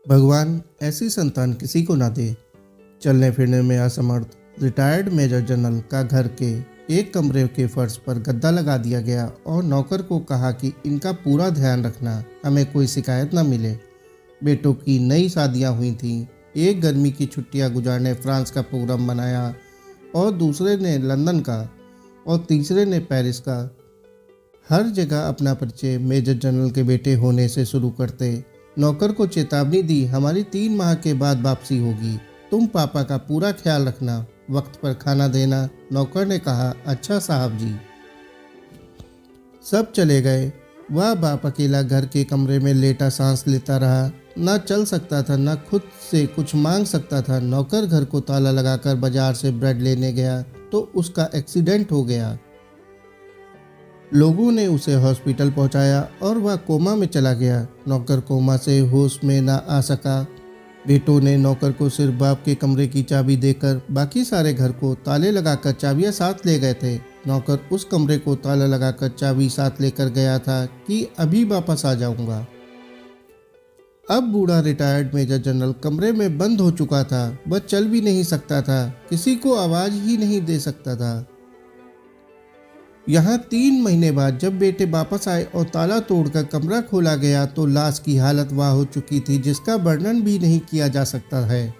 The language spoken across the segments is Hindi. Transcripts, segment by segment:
भगवान ऐसी संतान किसी को ना दे। चलने फिरने में असमर्थ रिटायर्ड मेजर जनरल का घर के एक कमरे के फर्श पर गद्दा लगा दिया गया और नौकर को कहा कि इनका पूरा ध्यान रखना, हमें कोई शिकायत ना मिले। बेटों की नई शादियां हुई थीं। एक गर्मी की छुट्टियां गुजारने फ्रांस का प्रोग्राम बनाया और दूसरे ने लंदन का और तीसरे ने पेरिस का। हर जगह अपना परिचय मेजर जनरल के बेटे होने से शुरू करते। नौकर को चेतावनी दी, हमारी 3 माह के बाद वापसी होगी, तुम पापा का पूरा ख्याल रखना, वक्त पर खाना देना। नौकर ने कहा, अच्छा साहब जी। सब चले गए। वह बाप अकेला घर के कमरे में लेटा सांस लेता रहा। ना चल सकता था, ना खुद से कुछ मांग सकता था। नौकर घर को ताला लगाकर बाजार से ब्रेड लेने गया तो उसका एक्सीडेंट हो गया। लोगों ने उसे हॉस्पिटल पहुंचाया और वह कोमा में चला गया। नौकर कोमा से होश में ना आ सका। बेटों ने नौकर को सिर्फ बाप के कमरे की चाबी देकर बाकी सारे घर को ताले लगाकर चाबियां साथ ले गए थे। नौकर उस कमरे को ताला लगाकर चाबी साथ लेकर गया था कि अभी वापस आ जाऊंगा। अब बूढ़ा रिटायर्ड मेजर जनरल कमरे में बंद हो चुका था। वह चल भी नहीं सकता था, किसी को आवाज ही नहीं दे सकता था। यहाँ 3 महीने बाद जब बेटे वापस आए और ताला तोड़कर कमरा खोला गया तो लाश की हालत वह हो चुकी थी जिसका वर्णन भी नहीं किया जा सकता है।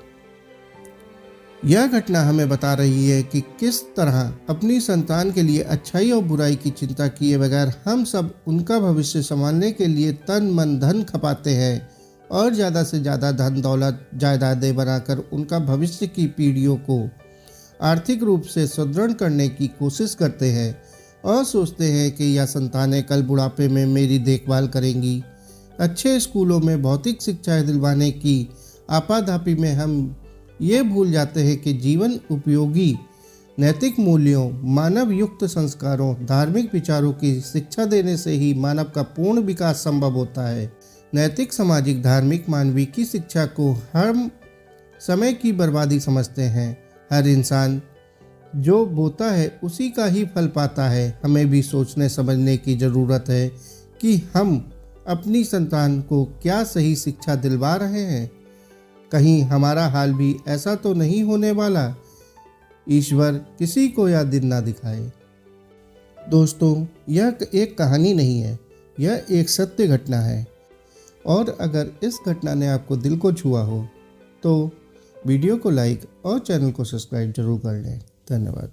यह घटना हमें बता रही है कि किस तरह अपनी संतान के लिए अच्छाई और बुराई की चिंता किए बगैर हम सब उनका भविष्य संभालने के लिए तन मन धन खपाते हैं और ज़्यादा से ज़्यादा धन दौलत जायदादें बनाकर उनका भविष्य की पीढ़ियों को आर्थिक रूप से सुदृढ़ करने की कोशिश करते हैं और सोचते हैं कि यह संतानें कल बुढ़ापे में मेरी देखभाल करेंगी। अच्छे स्कूलों में भौतिक शिक्षाएं दिलवाने की आपाधापी में हम ये भूल जाते हैं कि जीवन उपयोगी नैतिक मूल्यों, मानव युक्त संस्कारों, धार्मिक विचारों की शिक्षा देने से ही मानव का पूर्ण विकास संभव होता है। नैतिक, सामाजिक, धार्मिक, मानवीय की शिक्षा को हम समय की बर्बादी समझते हैं। हर इंसान जो बोता है उसी का ही फल पाता है। हमें भी सोचने समझने की ज़रूरत है कि हम अपनी संतान को क्या सही शिक्षा दिलवा रहे हैं। कहीं हमारा हाल भी ऐसा तो नहीं होने वाला। ईश्वर किसी को यह दिन ना दिखाए। दोस्तों, यह एक कहानी नहीं है, यह एक सत्य घटना है। और अगर इस घटना ने आपको दिल को छुआ हो तो वीडियो को लाइक और चैनल को सब्सक्राइब जरूर कर लें। धन्यवाद।